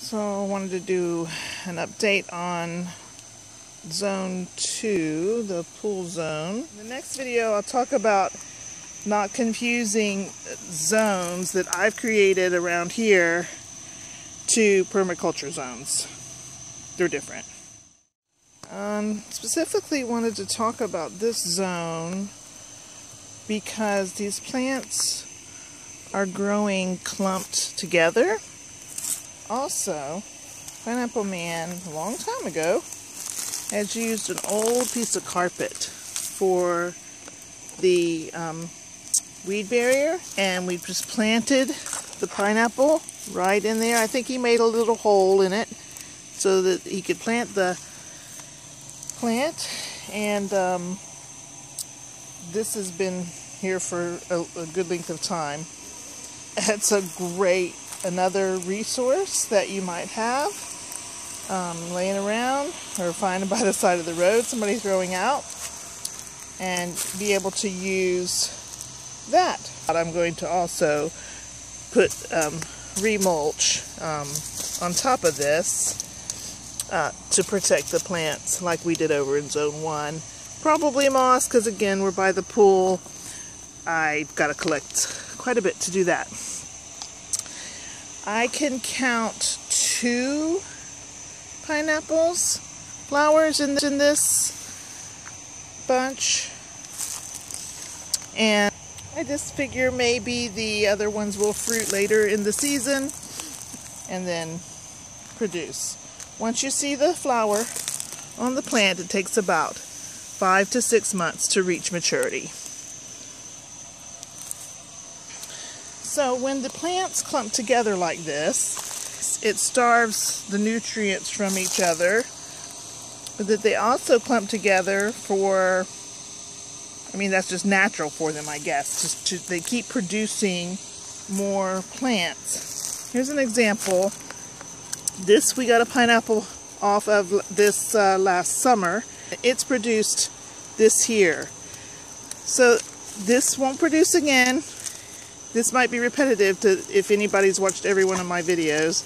So I wanted to do an update on Zone 2, the pool zone. In the next video I'll talk about not confusing zones that I've created around here to permaculture zones. They're different. Specifically wanted to talk about this zone because these plants are growing clumped together. Also, Pineapple Man, a long time ago, has used an old piece of carpet for the weed barrier, and we just planted the pineapple right in there. I think he made a little hole in it so that he could plant the plant, and this has been here for a good length of time. It's a great another resource that you might have laying around or finding by the side of the road, somebody throwing out, and be able to use that. I'm going to also put remulch on top of this to protect the plants like we did over in Zone 1. Probably moss, because again, we're by the pool. I've got to collect quite a bit to do that. I can count 2 pineapples, flowers in this bunch, and I just figure maybe the other ones will fruit later in the season and then produce. Once you see the flower on the plant, it takes about 5 to 6 months to reach maturity. So when the plants clump together like this, it starves the nutrients from each other, but that they also clump together for, I mean, that's just natural for them, I guess. They keep producing more plants. Here's an example. This, we got a pineapple off of this last summer. It's produced this here. So this won't produce again. This might be repetitive to if anybody's watched every one of my videos.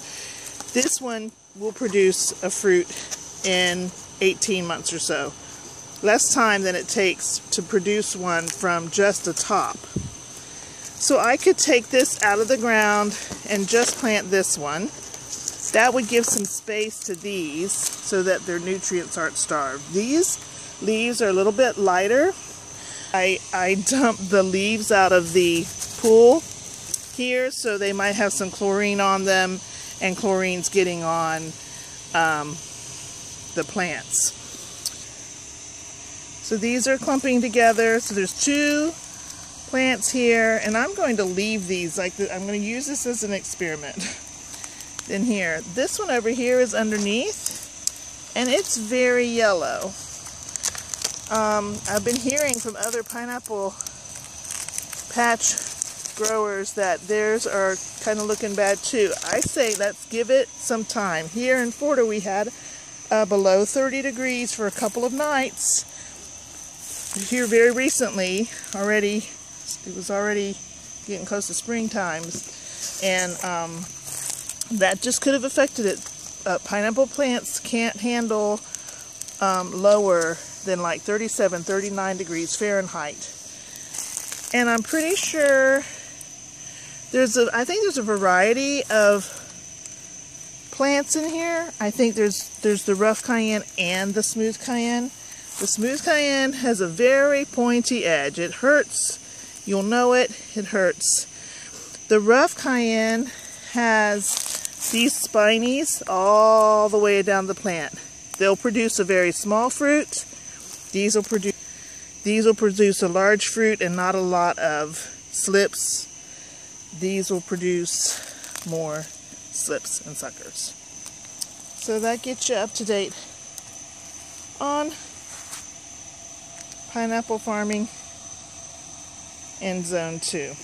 This one will produce a fruit in 18 months or so. Less time than it takes to produce one from just a top. So I could take this out of the ground and just plant this one. That would give some space to these so that their nutrients aren't starved. These leaves are a little bit lighter. I dumped the leaves out of the pool here, so they might have some chlorine on them, and chlorine's getting on the plants. So these are clumping together. So there's 2 plants here, and I'm going to leave these like this. I'm going to use this as an experiment. Then here, this one over here is underneath, and it's very yellow. I've been hearing from other pineapple patch growers that theirs are kind of looking bad too. I say let's give it some time. Here in Florida we had below 30 degrees for a couple of nights. Here very recently, it was already getting close to springtime, and that just could have affected it. Pineapple plants can't handle lower than like 37, 39 degrees Fahrenheit. And I'm pretty sure I think there's a variety of plants in here. I think there's the rough cayenne and the smooth cayenne. The smooth cayenne has a very pointy edge. It hurts. You'll know it. It hurts. The rough cayenne has these spinies all the way down the plant. They'll produce a very small fruit. These will produce a large fruit and not a lot of slips. These will produce more slips and suckers. So that gets you up to date on pineapple farming in Zone 2.